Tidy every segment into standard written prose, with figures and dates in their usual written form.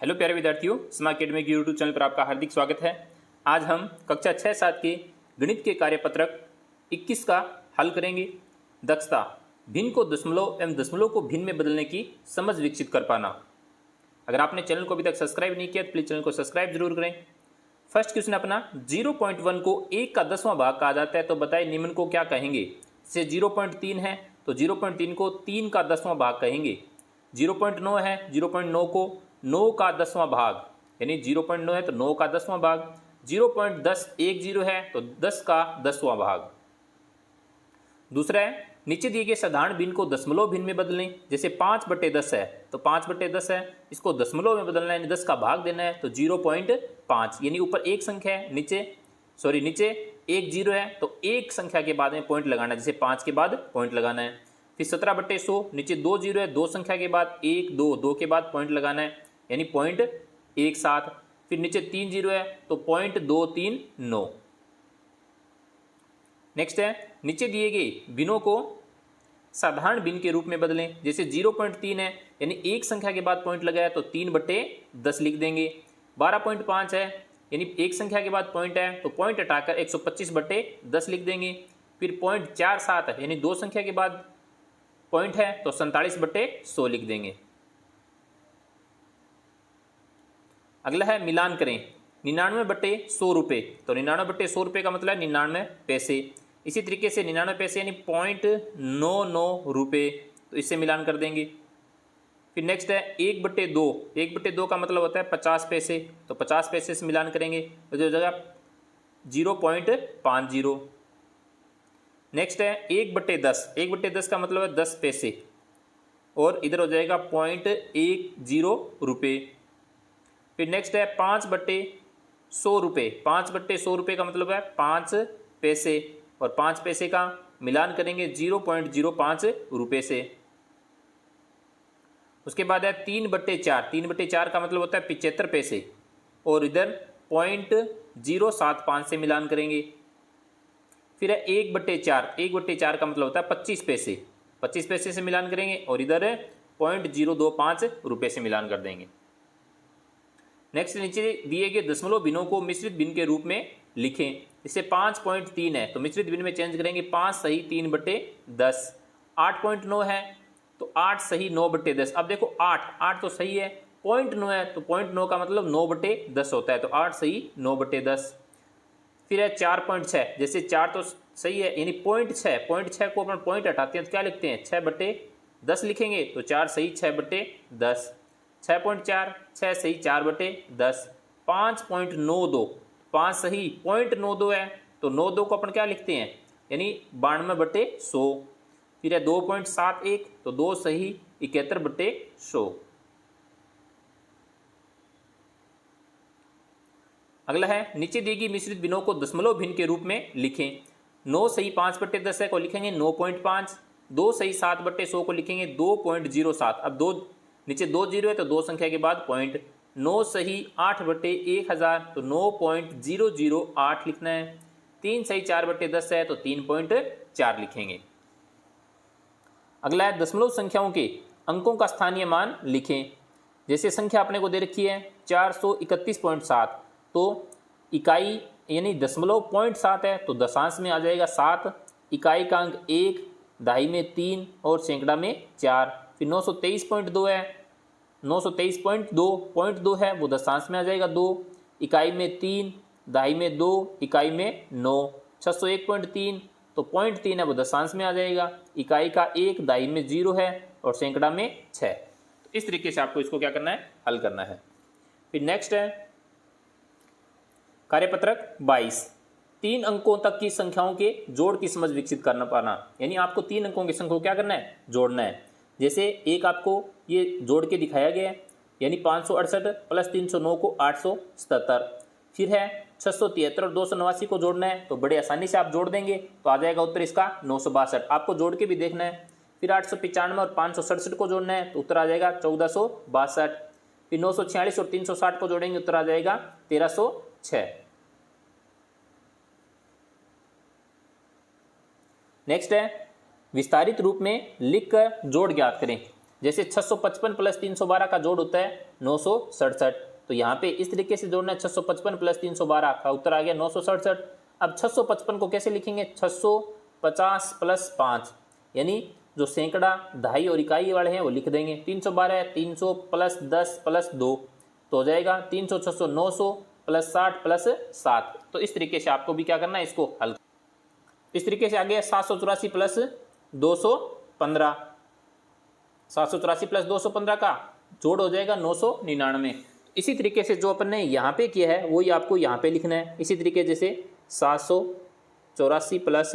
Hello प्यारे विद्यार्थियों, स्मा अकेडमी के यूट्यूब चैनल पर आपका हार्दिक स्वागत है। आज हम कक्षा 6-7 के गणित के कार्यपत्रक 21 का हल करेंगे। दक्षता, भिन्न को दशमलव एवं दशमलव को भिन्न में बदलने की समझ विकसित कर पाना। अगर आपने चैनल को अभी तक सब्सक्राइब नहीं किया तो प्लीज़ चैनल को सब्सक्राइब जरूर करें। फर्स्ट क्वेश्चन अपना, 0.1 को 1 का 10वां भाग कहा जाता है, तो बताइए निम्न को क्या कहेंगे। जैसे 0.3 है तो 0.3 को 3 का 10वां भाग कहेंगे। 0.9 है, 0.9 को 9 का 10वां भाग, यानी 0.9 है तो 9 का 10वां भाग। 0.1010 है तो 10 का 10वां भाग। दूसरा है, नीचे दिए गए साधारण भिन्न को दशमलव भिन्न में बदलें। जैसे 5/10 है तो 5/10 है, इसको दशमलव में बदलना है, 10 का भाग देना है तो 0.5, यानी ऊपर एक संख्या है, नीचे एक जीरो है तो एक संख्या के बाद में पॉइंट लगाना है, जैसे 5 के बाद पॉइंट लगाना है। फिर 17/100, नीचे 2 जीरो है, 2 संख्या के बाद 1 2, 2 के बाद पॉइंट लगाना है, यानी 0.17। फिर नीचे 3 जीरो है तो 0.239। नेक्स्ट है, नीचे दिए गए भिन्नों को साधारण भिन्न के रूप में बदलें। जैसे 0.3 है, यानी एक संख्या के बाद पॉइंट लगाया तो 3/10 लिख देंगे। 12.5 है, यानी एक संख्या के बाद पॉइंट है तो पॉइंट हटाकर 125/10 लिख देंगे। फिर 0.47 है, यानी दो संख्या के बाद पॉइंट है तो 47/100 लिख देंगे। अगला है मिलान करें, 99/100 रुपये, तो 99/100 रुपये का मतलब है 99 पैसे। इसी तरीके से 99 पैसे यानी 0.99 रुपये, तो इससे मिलान कर देंगे। फिर नेक्स्ट है 1/2, 1/2 का मतलब होता है 50 पैसे, तो 50 पैसे से मिलान करेंगे तो जो जगह 0.50। नेक्स्ट है 1/10, 1/10 का मतलब है 10 पैसे, और इधर हो जाएगा 0.10 रुपये। फिर नेक्स्ट है 5/100 रुपये, 5/100 रुपये का मतलब है 5 पैसे, और 5 पैसे का मिलान करेंगे 0.05 रुपये से। उसके बाद है 3/4, 3/4 का मतलब होता है 75 पैसे, और इधर 0.075 से मिलान करेंगे। फिर है 1/4, 1/4 का मतलब होता है 25 पैसे, 25 पैसे से मिलान करेंगे, और इधर 0.025 रुपये से मिलान कर देंगे। नेक्स्ट, नीचे दिए गए दशमलव भिन्नों को मिश्रित भिन्न के रूप में लिखें। जैसे 5.3 है तो मिश्रित भिन्न में चेंज करेंगे 5 सही 3/10। 8.9 है तो 8 सही 9/10। अब देखो 8 तो सही है, 0.9 है तो 0.9 का मतलब 9/10 होता है, तो 8 सही 9/10। फिर है 4.6, जैसे 4 तो सही है, यानी 0.6 को अपन पॉइंट हटाते हैं तो क्या लिखते हैं 6/10 लिखेंगे, तो 4 सही 6/10। 6.4, 6 सही 4/10। 5.92, 5 सही 0.92 है, तो 92 को अपन क्या लिखते हैं, यानी 92/100। फिर है 2.71, तो 2 सही 71/100। अगला है, नीचे दी गई मिश्रित भिन्नों को दशमलव भिन्न के रूप में लिखें। 9 सही 5/10 है को लिखेंगे 9.5। 2 सही 7/100 को लिखेंगे 2.07। अब नीचे 2 जीरो है तो 2 संख्या के बाद पॉइंट। 9 सही 8/1000, तो 9.008 लिखना है। 3 सही 4/10 है तो 3.4 लिखेंगे। अगला है, दशमलव संख्याओं के अंकों का स्थानीय मान लिखें। जैसे संख्या अपने को दे रखी है 431.7, तो इकाई यानी दशमलव 0.7 है तो दशांश में आ जाएगा 7। इकाई का अंक 1, दहाई में 3 और सैकड़ा में 4। फिर 923.2 है, 923.2 है वो दशांश में आ जाएगा 2। इकाई में 3, दहाई में 2, इकाई में 9। 601.3, तो 0.3 है वो दशांश में आ जाएगा। इकाई का 1, दहाई में 0 है, और सैकड़ा में 6। तो इस तरीके से आपको इसको क्या करना है, हल करना है। फिर नेक्स्ट है कार्यपत्रक 22, 3 अंकों तक की संख्याओं के जोड़ की समझ विकसित करना पाना, यानी आपको 3 अंकों की संख्या को क्या करना है, जोड़ना है। जैसे एक आपको ये जोड़ के दिखाया गया है, यानी 568 + 309 को 877। फिर है 673 और 289 को जोड़ना है, तो बड़े आसानी से आप जोड़ देंगे तो आ जाएगा उत्तर इसका 962। आपको जोड़ के भी देखना है। फिर 895 और 567 को जोड़ना है, तो उत्तर आ जाएगा 1462। फिर 946 और 360 को जोड़ेंगे, उत्तर आ जाएगा 1306। नेक्स्ट है, विस्तारित रूप में लिखकर जोड़ ज्ञात करें। जैसे 655 प्लस 312 का जोड़ होता है 967, तो यहाँ पे इस तरीके से जोड़ना है 655 प्लस 312 का उत्तर आ गया 967। अब 655 को कैसे लिखेंगे, 650 प्लस 5, यानी जो सैकड़ा, दहाई और इकाई वाले हैं वो लिख देंगे। 312 है, 300 प्लस 10 प्लस 2 तो हो जाएगा 300, 600, 900 प्लस 60 प्लस 7। तो इस तरीके से आपको भी क्या करना है, इसको हल। इस तरीके से आ गया 784 प्लस 215, 784 प्लस 215 का जोड़ हो जाएगा 999। इसी तरीके से जो अपन ने यहाँ पे किया है वही आपको यहाँ पे लिखना है। इसी तरीके जैसे 784 प्लस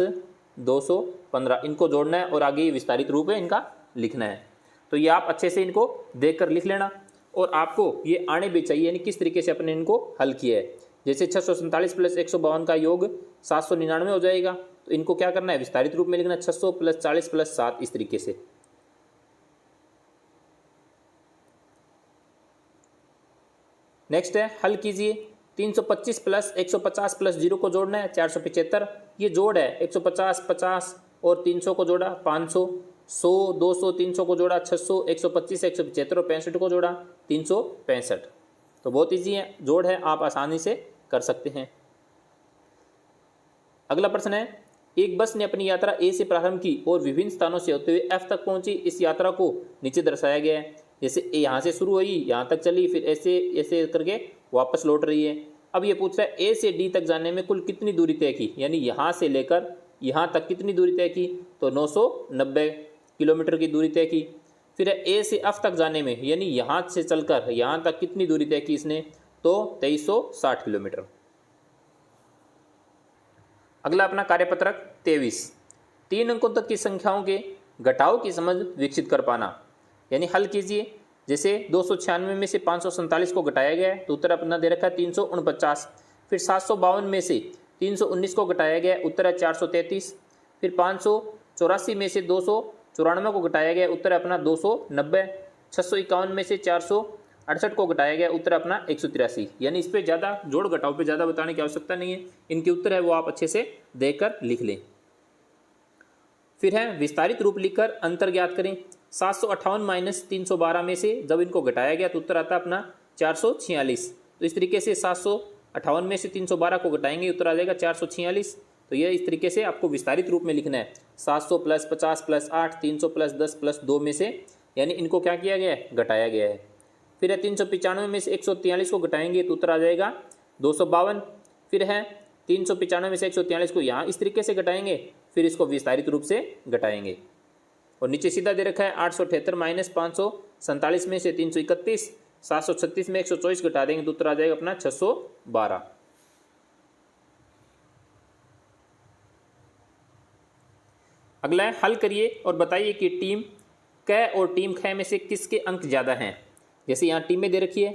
215 इनको जोड़ना है और आगे विस्तारित रूप है इनका लिखना है। तो ये आप अच्छे से इनको देख कर लिख लेना और आपको ये आने भी चाहिए, यानी किस तरीके से अपने इनको हल किया है। जैसे 647 प्लस 152 का योग 799 हो जाएगा, तो इनको क्या करना है, विस्तारित रूप में लिखना है 600 प्लस 40 प्लस 7 इस तरीके से। नेक्स्ट है हल कीजिए। 325 प्लस 150 प्लस 0 को जोड़ना है 475। ये जोड़ है 150, 50 और 300 को जोड़ा 500, 100, 200, 300 को जोड़ा 600, 125, 175 और 65 को जोड़ा 365। तो बहुत ईजी है, जोड़ है, आप आसानी से कर सकते हैं। अगला प्रश्न है, एक बस ने अपनी यात्रा ए से प्रारंभ की और विभिन्न स्थानों से होते हुए एफ तक पहुंची। इस यात्रा को नीचे दर्शाया गया है। जैसे यहाँ से शुरू हुई, यहाँ तक चली, फिर ऐसे ऐसे करके वापस लौट रही है। अब ये पूछ रहा है ए से डी तक जाने में कुल कितनी दूरी तय की, यानी यहाँ से लेकर यहाँ तक कितनी दूरी तय की, तो 990 किलोमीटर की दूरी तय की। फिर ए से एफ तक जाने में, यानी यहाँ से चलकर यहाँ तक कितनी दूरी तय की इसने, तो 2360 किलोमीटर। अगला अपना कार्यपत्रक 23, 3 अंकों तक की संख्याओं के घटाव की समझ विकसित कर पाना, यानी हल कीजिए। जैसे 296 में से 547 को घटाया गया है, तो उत्तर अपना दे रखा है 349। फिर 752 में से 319 को घटाया गया है, उत्तर है 433। फिर 584 में से 294 को घटाया गया, उत्तर अपना 290। 651 में से 468 को घटाया गया, उत्तर अपना 183। यानी इस पर ज़्यादा जोड़ घटाव पे ज़्यादा बताने की आवश्यकता नहीं है, इनके उत्तर है वो आप अच्छे से देखकर लिख लें। फिर है विस्तारित रूप लिखकर अंतर ज्ञात करें। 758 माइनस 312 में से जब इनको घटाया गया तो उत्तर आता अपना 446। तो इस तरीके से 758 में से 312 को घटाएंगे, उत्तर आ जाएगा 446। तो यह इस तरीके से आपको विस्तारित रूप में लिखना है। 700 प्लस 50 प्लस 8, 300 प्लस 10 प्लस 2 में से, यानी इनको क्या किया गया है, घटाया गया है। फिर है 395 में से 143 को घटाएंगे तो उत्तर आ जाएगा 252। फिर है 395 में से 143 को यहाँ इस तरीके से घटाएंगे, फिर इसको विस्तारित रूप से घटाएंगे। और नीचे सीधा दे रखा है 878 माइनस 547 में से 331, 736 में 124 घटा देंगे तो उत्तर आ जाएगा अपना 612। अगला है हल करिए और बताइए कि टीम क और टीम ख में से किसके अंक ज़्यादा हैं। जैसे यहाँ टीमें दे रखी है,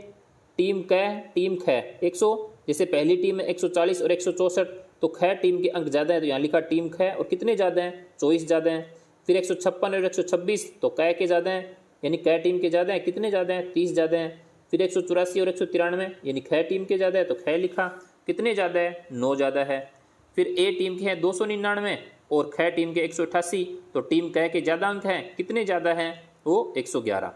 टीम क टीम ख 100, जैसे पहली टीम में 140 और 164, तो ख टीम के अंक ज़्यादा है, तो यहाँ लिखा टीम ख और कितने ज़्यादा हैं, 24 ज़्यादा हैं। फिर 156 और 126 तो क के ज़्यादा हैं, यानी क टीम के ज़्यादा हैं, कितने ज़्यादा हैं, 30 ज़्यादा हैं। फिर 184 और 193 यानी ख टीम के ज़्यादा है, तो ख लिखा, कितने ज़्यादा है, 9 ज़्यादा है। फिर ए टीम के हैं 299 और ख टीम के 188, तो टीम क के ज़्यादा अंक हैं, कितने ज़्यादा हैं, वो 111।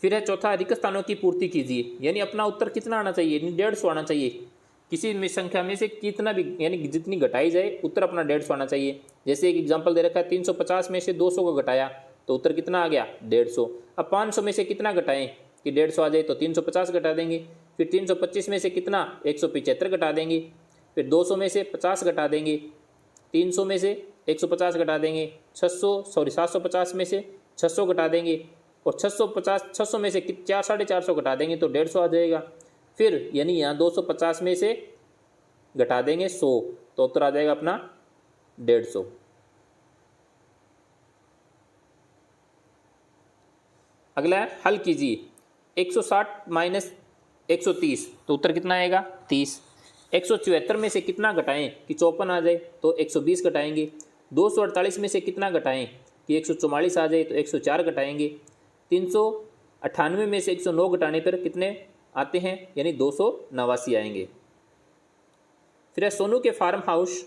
फिर है चौथा, रिक्त स्थानों की पूर्ति कीजिए, यानी अपना उत्तर कितना आना चाहिए, 150 आना चाहिए। किसी में संख्या में से कितना भी, यानी जितनी घटाई जाए उत्तर अपना 150 आना चाहिए। जैसे एक एग्जांपल दे रखा है, 350 में से 200 को घटाया तो उत्तर कितना आ गया, 150। अब 500 में से कितना घटाएं कि 150 आ जाए, तो 350 घटा देंगे। फिर 325 में से कितना, 175 घटा देंगे। फिर 200 में से 50 घटा देंगे, 300 में से 150 घटा देंगे, 750 में से 600 घटा देंगे, और 600 में से 450 घटा देंगे तो 150 आ जाएगा। फिर यानी यहाँ 250 में से घटा देंगे 100, तो उत्तर आ जाएगा अपना 150। अगला है हल कीजिए। 160 माइनस 130 तो उत्तर कितना आएगा, 30। 174 में से कितना घटाएं कि 54 आ जाए, तो 120 घटाएंगे। 248 में से कितना घटाएं कि 144 आ जाए, तो 104 घटाएंगे। 398 में से 109 घटाने पर कितने आते हैं, यानी 289 आएंगे। फिर है सोनू के फार्म हाउस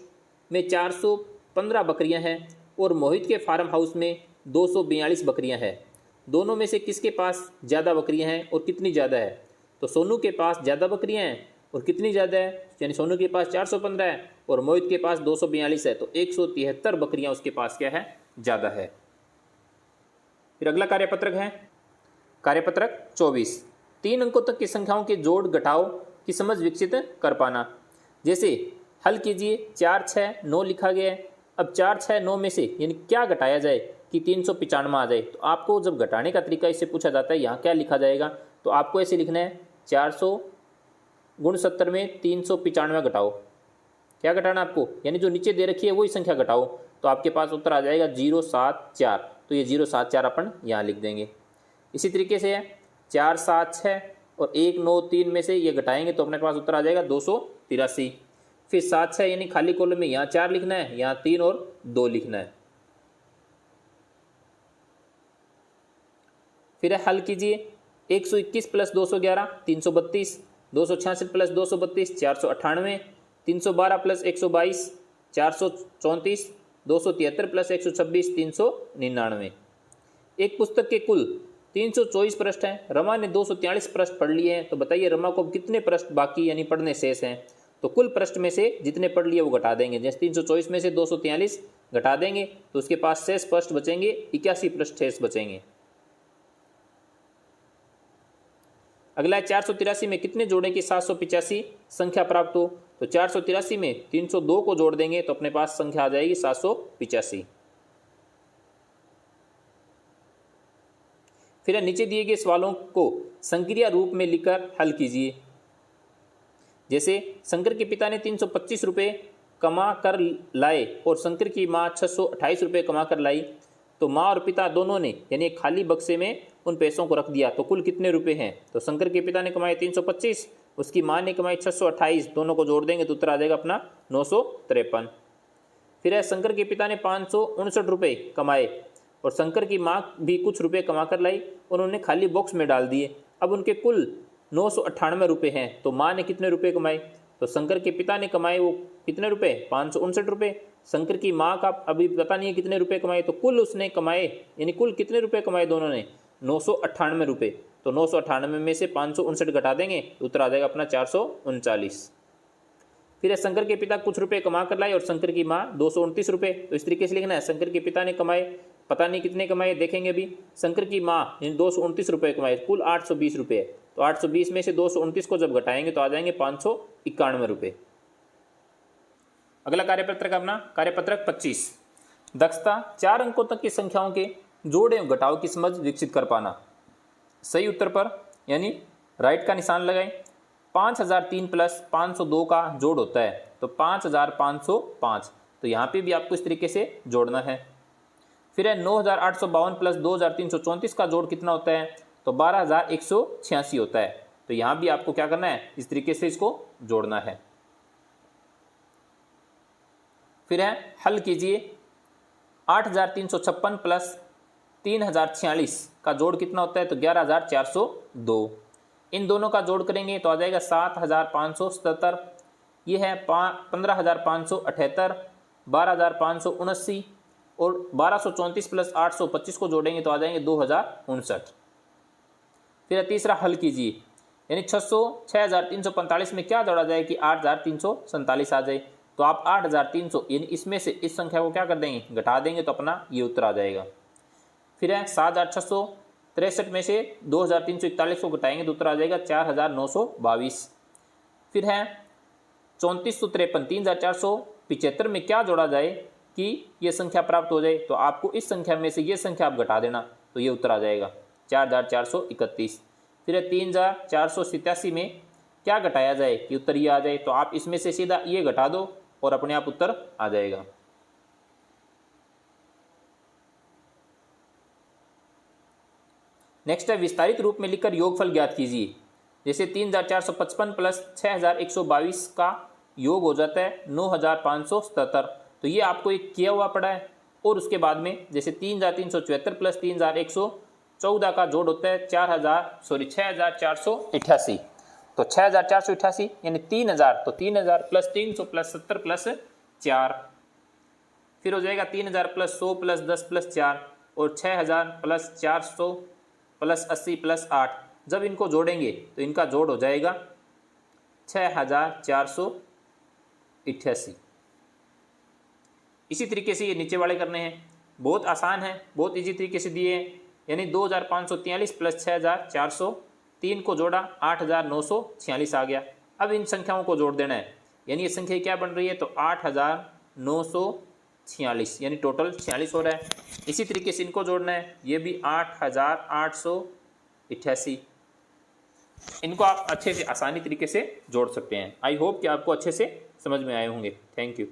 में 415 बकरियां हैं और मोहित के फार्म हाउस में 242 बकरियां हैं। दोनों में से किसके पास ज़्यादा बकरियां हैं और कितनी ज़्यादा है? तो सोनू के पास ज़्यादा बकरियां हैं और कितनी ज़्यादा है, यानी सोनू के पास 415 है और मोहित के पास 242 है, तो 173 बकरियां उसके पास क्या है, ज़्यादा है। फिर अगला कार्यपत्रक है कार्यपत्रक 24, 3 अंकों तक की संख्याओं के जोड़ घटाव की समझ विकसित कर पाना। जैसे हल कीजिए, 4 6 9 लिखा गया है। अब 4 6 9 में से यानी क्या घटाया जाए कि 395 आ जाए। तो आपको जब घटाने का तरीका इससे पूछा जाता है, यहाँ क्या लिखा जाएगा, तो आपको ऐसे लिखना है 400 गुण 70 में 395 घटाओ। क्या घटाना आपको, यानी जो नीचे दे रखी है वही संख्या घटाओ, तो आपके पास उत्तर आ जाएगा 074। तो ये 074 अपन यहाँ लिख देंगे। इसी तरीके से 4 7 6 और 1 9 3 में से ये घटाएंगे तो अपने पास उत्तर आ जाएगा 283। फिर 7 6 यानी खाली कॉलम में यहाँ 4 लिखना है, यहाँ 3 और 2 लिखना है। फिर हल कीजिए, 121 प्लस 211 332, 266 प्लस 232 498, 312 प्लस 122 434, 273 प्लस 126 399। एक पुस्तक के कुल 324 पृष्ठ हैं। रमा ने 243 पृष्ठ पढ़ लिए हैं, तो बताइए रमा को कितने पृष्ठ बाकी यानी पढ़ने शेष हैं। तो कुल पृष्ठ में से जितने पढ़ लिए वो घटा देंगे। जैसे 324 में से 243 घटा देंगे तो उसके पास शेष पृष्ठ बचेंगे, 81 पृष्ठ शेष बचेंगे। अगला है 483 में कितने जोड़ें कि 785 संख्या प्राप्त हो। तो 483 में 302 को जोड़ देंगे तो अपने पास संख्या आ जाएगी 785। फिर नीचे दिए गए सवालों को संक्रिया रूप में लिखकर हल कीजिए। जैसे शंकर के पिता ने 325 रुपये कमा कर लाए और शंकर की माँ 628 रुपये कमा कर लाई, तो माँ और पिता दोनों ने यानी एक खाली बक्से में उन पैसों को रख दिया, तो कुल कितने रुपए हैं। तो शंकर के पिता ने कमाए 325, उसकी माँ ने कमाई 628, दोनों को जोड़ देंगे तो उत्तर आ जाएगा अपना 953। फिर है शंकर के पिता ने 559 रुपये कमाए और शंकर की माँ भी कुछ रुपए कमा कर लाई, उन्होंने खाली बॉक्स में डाल दिए। अब उनके कुल 998 रुपये हैं, तो माँ ने कितने रुपए कमाए। तो शंकर के पिता ने कमाए वो कितने रुपए, 559 रुपये। शंकर की माँ का अभी पता नहीं है कितने रुपए कमाए, तो कुल उसने कमाए यानी कुल कितने रुपए कमाए दोनों ने, 998 रुपये। तो 998 में से 559 घटा देंगे तो उत्तर आ जाएगा अपना 439। फिर शंकर के पिता कुछ रुपए कमा कर लाए और शंकर की माँ 229 रुपये। तो इस तरीके से लिखना है, शंकर के पिता ने कमाए, पता नहीं कितने कमाए, देखेंगे अभी। शंकर की माँ यानी 229 रुपये कमाए, कुल 820 रुपये। तो 820 में से 229 को जब घटाएंगे तो आ जाएंगे 591 रुपये। अगला कार्यपत्रक अपना कार्यपत्रक 25, दक्षता 4 अंकों तक की संख्याओं के जोड़ एवं घटाव की समझ विकसित कर पाना। सही उत्तर पर यानी राइट का निशान लगाएं। 5003 प्लस 502 का जोड़ होता है तो 5505, तो यहाँ पे भी आपको इस तरीके से जोड़ना है। फिर है 9852 प्लस 2334 का जोड़ कितना होता है, तो 12186 होता है। तो यहाँ भी आपको क्या करना है, इस तरीके से इसको जोड़ना है। फिर है हल कीजिए, 8356 प्लस 3046 का जोड़ कितना होता है, तो 11402। इन दोनों का जोड़ करेंगे तो आ जाएगा 7577। ये है 15578, 12579 और 1234 प्लस 825 को जोड़ेंगे तो आ जाएंगे 2059। फिर तीसरा हल कीजिए, यानी 6345 में क्या जोड़ा जाए कि 8347 आ जाए। तो आप 8300 यानी इसमें से इस संख्या को क्या कर देंगे, घटा देंगे तो अपना ये उत्तर आ जाएगा। फिर है 7663 में से 2341 को घटाएंगे तो उत्तर आ जाएगा 4922। फिर है 3453 3475 में क्या जोड़ा जाए कि ये संख्या प्राप्त हो जाए। तो आपको इस संख्या में से ये संख्या आप घटा देना तो ये उत्तर आ जाएगा 4431। फिर है 3487 में क्या घटाया जाए कि उत्तर ये आ जाए। तो आप इसमें से सीधा ये घटा दो और अपने आप उत्तर आ जाएगा। नेक्स्ट है विस्तारित रूप में लिखकर योगफल ज्ञात कीजिए। जैसे 3455 प्लस 6122 का योग हो जाता है 9577। तो ये आपको एक किया हुआ पड़ा है। और उसके बाद में जैसे 3374 प्लस 3114 का जोड़ होता है 6488। तो 6488 यानी 3000, तो 3000 प्लस 300 प्लस 70 प्लस 4। फिर हो जाएगा 3000 प्लस 100 प्लस 10 प्लस 4, और 6000 प्लस 400 प्लस 80 प्लस 8, जब इनको जोड़ेंगे तो इनका जोड़ हो जाएगा 6488। इसी तरीके से ये नीचे वाले करने हैं, बहुत आसान है, बहुत इजी तरीके से दिए हैं। यानी 2543 प्लस 6400, 3 को जोड़ा 8946 आ गया। अब इन संख्याओं को जोड़ देना है, यानी ये संख्या क्या बन रही है, तो 8946, यानी टोटल 46 हो रहा है। इसी तरीके से इनको जोड़ना है, ये भी 8888। इनको आप अच्छे से आसानी तरीके से जोड़ सकते हैं। आई होप कि आपको अच्छे से समझ में आए होंगे। Thank you.